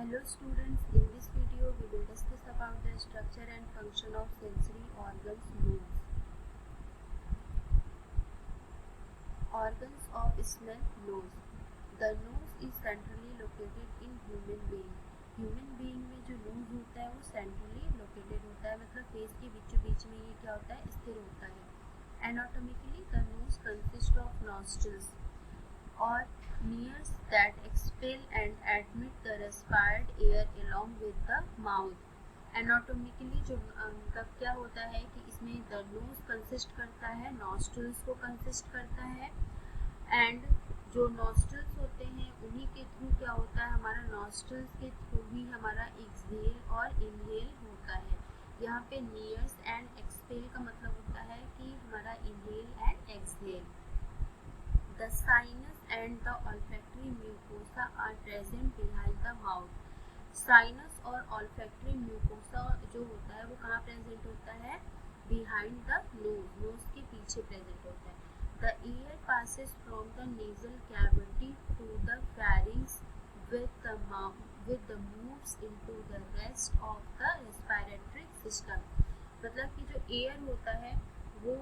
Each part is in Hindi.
Hello students, in this video we will discuss about the structure and function of sensory organs nose. Organs of smell nose. The nose is centrally located in human being. Human being में जो nose होता है वो centrally located होता है, मतलब फेस के बीचों बीच में ये क्या होता है, स्थिर होता है. Anatomically the nose consists of nostrils or ears that expel and admit the respired air along with the mouth. Anatomically जो मतलब क्या होता है कि इसमें द नोज कंसिस्ट करता है, नॉस्ट्रल्स को कंसिस्ट करता है, एंड जो नॉस्ट्रल्स होते हैं उन्हीं के थ्रू क्या होता है, हमारा नॉस्ट्रल्स के थ्रू ही हमारा एक्सहेल और इनहेल होता है. यहाँ पे नियर्स एंड एक्सपेल का मतलब होता है कि हमारा inhale and exhale. The sinus and the olfactory mucosa are present behind the mouth. Sinus और olfactory mucosa जो होता है वो कहाँ प्रेजेंट होता है, behind the nose, nose के पीछे प्रेजेंट होता है. The air passes from the nasal cavity to the pharynx with the moves into the rest of the respiratory system. मतलब कि जो एयर होता है वो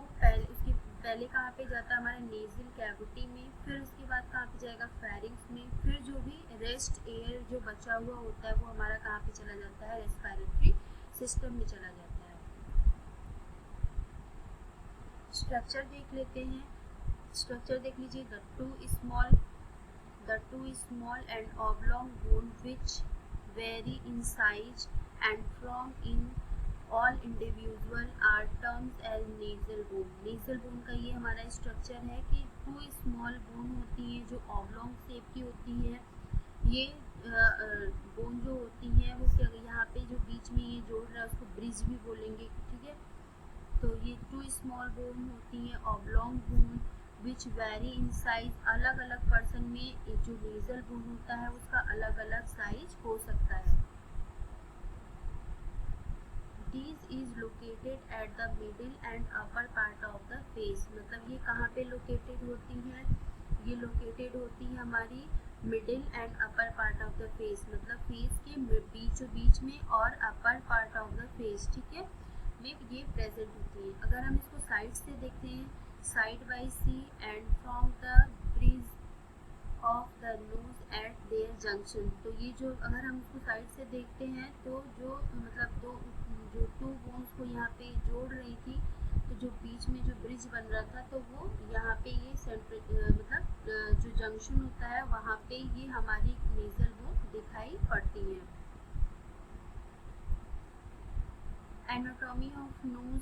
पहले कहाँ पे जाता है, हमारे नेजल कैविटी में, फिर उसके बाद कहाँ पे जाएगा, फेरिंग्स में, फिर जो भी रेस्ट एयर जो बचा हुआ होता है वो हमारा कहाँ पे चला जाता है, रेस्पिरेटरी सिस्टम में चला जाता है. स्ट्रक्चर देख लेते हैं. स्ट्रक्चर देख लीजिए. The two small and oblong bone which vary in size and from in all individual are terms as nasal bone. Nasal bone का ये हमारा स्ट्रक्चर है कि टू स्मॉल बोन होती है जो ऑब्लॉन्ग शेप की होती है. ये बोन जो होती है वो क्या, यहाँ पे जो बीच में ये जोड़ रहा है उसको ब्रिज भी बोलेंगे, ठीक है. तो ये टू स्मॉल बोन होती है, oblong bone which vary in size. अलग अलग पर्सन में जो नेजल बोन होता है उसका अलग अलग साइज हो सकता है. These is located at the middle and upper part of the face. मतलब ये कहाँ पे लोकेटेड होती है, ये लोकेटेड होती है हमारी middle and upper part of the face, मतलब फेस के बीचों बीच में और upper part of the face, ठीक है, में ये प्रेजेंट होती है. अगर हम इसको साइड से देखते हैं, side by see and from the bridge of the nose at their junction. तो ये जो अगर हम इसको साइड से देखते हैं तो जो मतलब जो टू बोन्स को यहाँ पे जोड़ रही थी, तो जो बीच में जो ब्रिज बन रहा था तो वो यहाँ पे ये सेंट्रल मतलब जो जंक्शन होता है वहाँ पे ये हमारी नेजल बोन दिखाई पड़ती है. Anatomy of nose.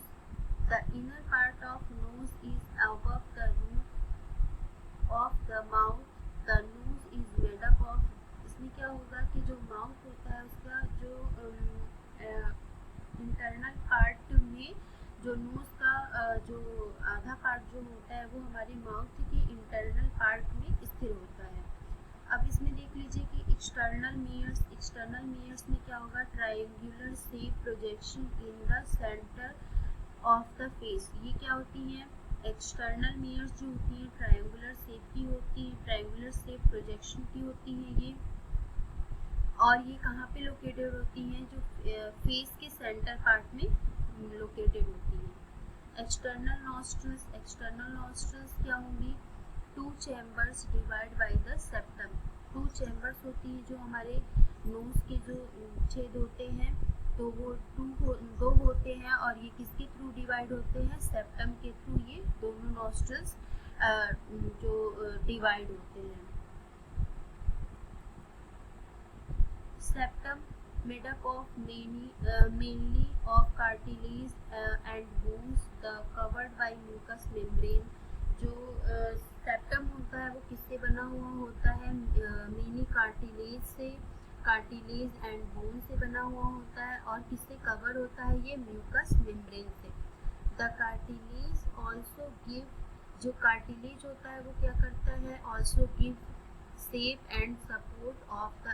The inner part of nose is above the root of the mouth. The nose is made up of. इसमें क्या होगा कि जो माउथ होता है उसका जो इंटरनल पार्ट में जो नोज का जो आधा पार्ट जो होता है वो हमारे माउथ के इंटरनल पार्ट में स्थिर होता है. अब इसमें देख लीजिए कि एक्सटर्नल मियर्स में क्या होगा, triangular shape projection in the centre of the face. ये क्या होती है, एक्सटर्नल मियर्स जो होती है ट्रायंगुलर शेप की होती है, ट्रायंगुलर शेप प्रोजेक्शन की होती है ये, और ये कहाँ पे लोकेटेड होती हैं, जो फेस के सेंटर पार्ट में लोकेटेड होती है. एक्सटर्नल नॉस्ट्रल्स क्या होंगी, two chambers divide by the septum. Two chambers होती हैं जो हमारे नोज के जो छेद होते हैं तो वो दो होते हैं, और ये किसके थ्रू डिवाइड होते हैं, सेप्टम के थ्रू ये दोनों नॉस्ट्रल्स जो डिवाइड होते हैं. Septum made up of mainly of cartilage and bones, covered by mucous membrane. जो सेप्टम होता है वो किससे बना हुआ होता है, मेनली कार्टिलेज एंड बोन से बना हुआ होता है, और किससे कवर होता है, ये म्यूकस मेम्ब्रेन से. The cartilage also give. जो कार्टिलेज होता है वो क्या करता है, also give shape and support of the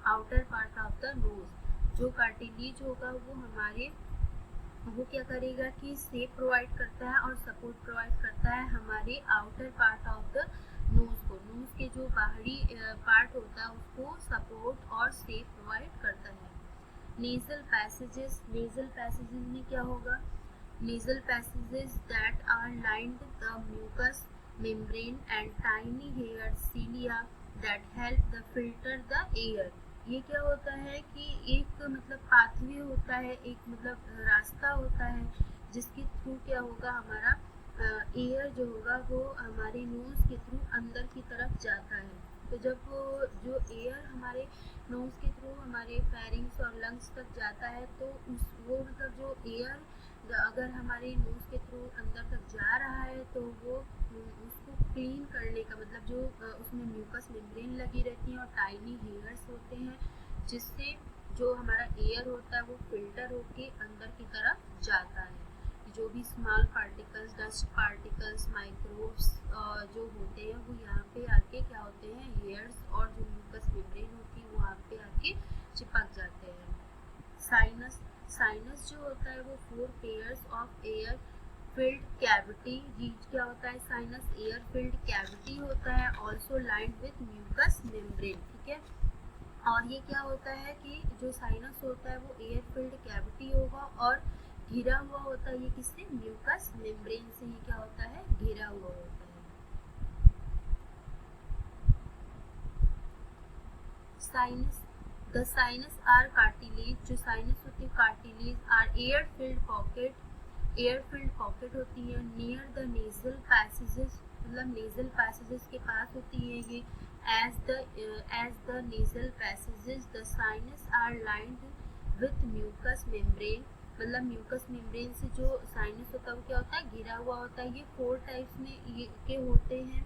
outer part of the knows. जो कार्टिलेज होगा वो क्या करेगा कि शेप प्रोवाइड करता है और सपोर्ट प्रोवाइड करता है हमारे outer part of the knows के जो बाहरी पार्ट होता है उसको सपोर्ट और सेफ प्रोवाइड करता है। नेजल पैसेजेस में क्या होगा, nasal passages that are lined the mucous membrane and tiny hair cilia that help the filter the air। ये क्या होता है कि एक मतलब पाथवे होता है, एक मतलब रास्ता होता है जिसके थ्रू क्या होगा, हमारा एयर जो होगा वो हमारे नोज के थ्रू अंदर की तरफ जाता है। तो जब वो जो एयर हमारे नोज के थ्रू हमारे फेरिंग्स और लंग्स तक जाता है तो वो मतलब जो एयर अगर हमारे नोज के थ्रू अंदर तक जा रहा है तो वो उसको क्लीन करने का मतलब जो उसमें म्यूकस मेम्ब्रेन लगी रहती है और टाइनी हेयर्स होते हैं जिससे जो हमारा एयर होता है वो फिल्टर होके अंदर की तरफ जाता है। जो भी small particles, dust particles, microbes जो होते हैं वो यहाँ पे आके क्या होते हैं, हेयर्स और जो म्यूकस मेम्ब्रेन होती है वहाँ पे आके चिपक जाते हैं। साइनस जो होता है वो 4 pairs of air filled cavity, ये क्या होता है, साइनस एयर फिल्ड कैविटी होता है, also lined with mucus membrane. ठीक है, और ये क्या होता है कि जो साइनस होता है वो एयर फिल्ड कैविटी होगा और घिरा हुआ होता है ये किससे, म्यूकस मेम्ब्रेन से। ये क्या होता है, घिरा हुआ होता है। Sinus, the sinus are cartilage, जो साइनस होती है cartilage are air filled pocket होती है नियर द नेजल पैसेजेस, मतलब नेजल पैसेजेस के पास होती है ये। As the nasal passages the sinus are lined with mucus membrane, मतलब म्यूकस मेम्ब्रेन से जो साइनस होता है वो क्या होता है, घिरा हुआ होता है। ये 4 टाइप्स में ये के होते हैं।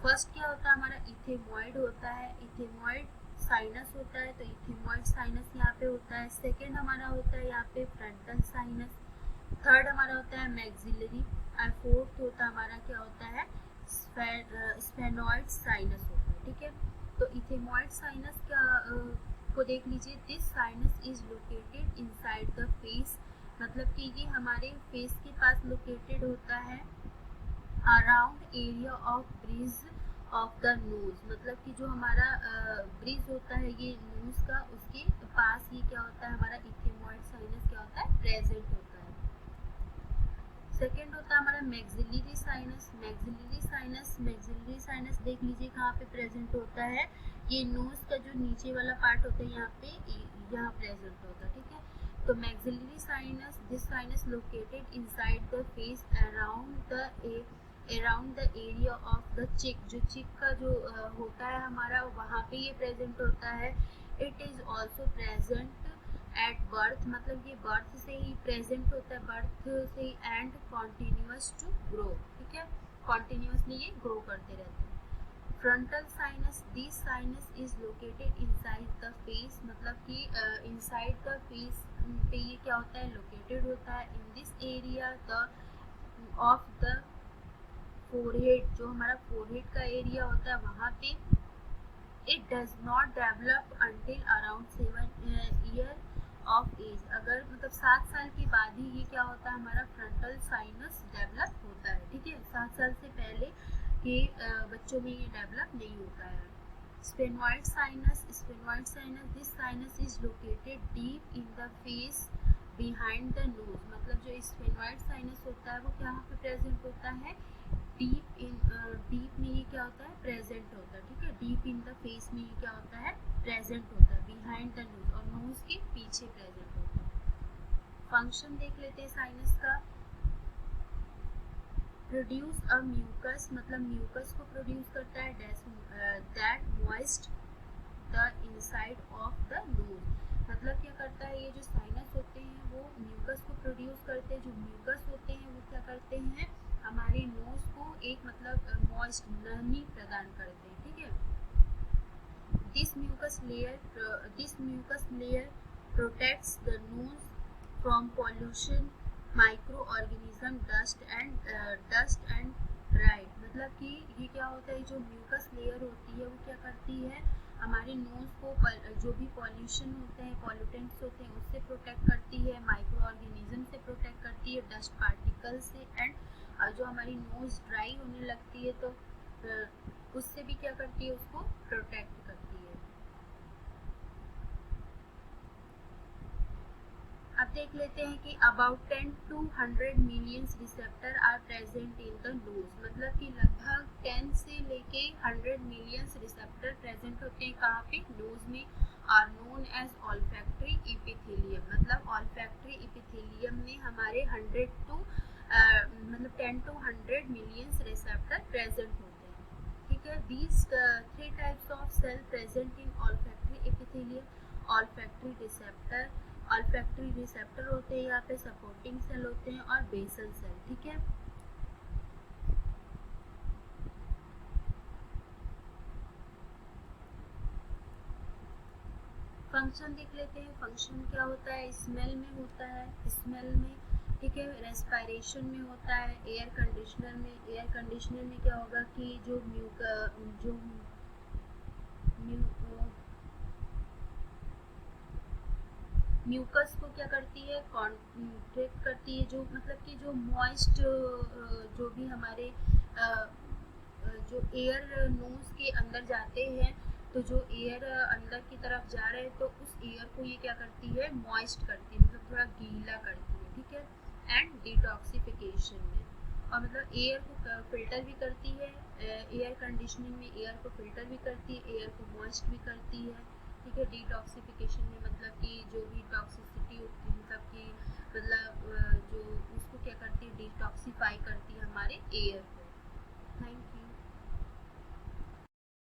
फर्स्ट क्या होता है हमारा, इथेमॉइड होता है, इथेमॉइड साइनस होता है, तो इथेमॉइड साइनस यहाँ पे होता है। सेकेंड हमारा होता है यहाँ पे फ्रंटल साइनस, थर्ड हमारा होता है मैक्सिलरी, और फोर्थ होता है हमारा क्या होता है, स्फेनॉइड साइनस होता है। ठीक है, तो इथेमॉइड साइनस का को देख लीजिए। This sinus is located inside the face, मतलब कि ये हमारे फेस के पास लोकेटेड होता है। Around area of bridge of the nose, मतलब कि जो हमारा ब्रिज होता है ये नोज का, उसके पास ये क्या होता है, हमारा इथेमॉइड साइनस क्या होता है, प्रेजेंट होता है। सेकेंड होता है हमारा मैक्सिलरी साइनस। मैक्सिलरी साइनस देख लीजिए कहाँ पे प्रेजेंट होता है, ये नोज का जो नीचे वाला पार्ट होता है यहाँ पे, यहाँ प्रेजेंट होता है। ठीक है, तो maxillary sinus, this sinus located inside the face around the area of the चिक, जो चिक का जो होता है हमारा वहाँ पे ये प्रेजेंट होता है। It is also present at birth, मतलब ये बर्थ से ही प्रेजेंट होता है, बर्थ से ही, एंड कॉन्टिन्यूअस टू ग्रो। ठीक है, कॉन्टिन्यूअसली ये ग्रो करते रहते हैं। Frontal sinus, this sinus is located inside the face, मतलब कि इनसाइड द फेस पे ये क्या होता है, लोकेटेड होता है। In this area the of the forehead, जो हमारा फोरहेड का एरिया होता है वहाँ पे it does not develop until around 7 year of age, अगर मतलब 7 साल के बाद ही ये क्या होता है, हमारा फ्रंटल साइनस डेवलप होता है। ठीक है, 7 साल से पहले के बच्चों में ये डेवलप नहीं होता है। Sphenoid sinus, this sinus is located deep in the face behind the nose, मतलब जो स्फेनॉइड साइनस होता है वो कहाँ पे प्रेजेंट होता है, डीप में ये क्या होता है, प्रेजेंट होता है। ठीक है, डीप इन द फेस में ये क्या होता है, प्रेजेंट होता है, बिहाइंड द नोज, और नोज के पीछे प्रेजेंट होता है। फंक्शन देख लेते हैं साइनस का। प्रोड्यूस अ म्यूकस, मतलब म्यूकस को प्रोड्यूस करता है that moist the inside of the nose, मतलब क्या करता है, ये जो साइनस होते हैं वो म्यूकस को प्रोड्यूस करते हैं। जो म्यूकस होते हैं वो क्या करते हैं, हमारे नोज को एक मतलब मॉइस्ट नमी प्रदान करते हैं। ठीक है, this mucus layer protects the nose from pollution, micro organism, dust and right, मतलब कि ये क्या होता है, जो म्यूकस लेयर होती है वो क्या करती है, हमारे नोज को जो भी पॉल्यूशन होते हैं, पॉल्यूटेंट्स होते हैं उससे प्रोटेक्ट करती है, माइक्रो ऑर्गेनिज्म से प्रोटेक्ट करती है, डस्ट पार्टिकल से, एंड जो हमारी नोज ड्राई होने लगती है तो उससे भी क्या करती है, उसको प्रोटेक्ट करती है। अब देख लेते हैं कि about 10 to 100 millions receptor are present in the nose, मतलब कि लगभग 10 से लेके 100 मिलियंस रिसेप्टर प्रेजेंट होते हैं कहाँ पे, नोज में, are known as olfactory epithelium, मतलब ऑल्फैक्टरी एपिथेलियम में हमारे 100 to मतलब 10 to 100 मिलियंस रिसेप्टर प्रेजेंट होते हैं, ठीक है। These 3 types of cell present in olfactory epithelium, olfactory receptor, olfactory receptor होते हैं यहाँ पे, सपोर्टिंग सेल होते हैं और बेसल सेल, ठीक है। फंक्शन देख लेते हैं, फंक्शन क्या होता है, स्मेल में होता है, स्मेल में, ठीक है, रेस्पिरेशन में होता है, एयर कंडीशनर में, एयर कंडीशनर में क्या होगा कि जो म्यूकस को क्या करती है, कॉन्ट्रैक्ट करती है, जो मतलब कि जो मॉइस्ट जो भी हमारे जो एयर नोज के अंदर जाते हैं, तो जो एयर अंदर की तरफ जा रहे हैं तो उस एयर को ये क्या करती है, मॉइस्ट करती है, मतलब थोड़ा गीला करती है, ठीक है। एंड डिटॉक्सिफिकेशन में, और मतलब एयर को फिल्टर भी करती है, एयर कंडीशनिंग में एयर को फिल्टर भी करती है, एयर को मॉइस्ट भी करती है, ठीक है। डिटॉक्सिफिकेशन में मतलब कि जो भी टॉक्सिसिटी होती है, मतलब कि मतलब जो उसको क्या करती है, डिटॉक्सिफाई करती है हमारे एयर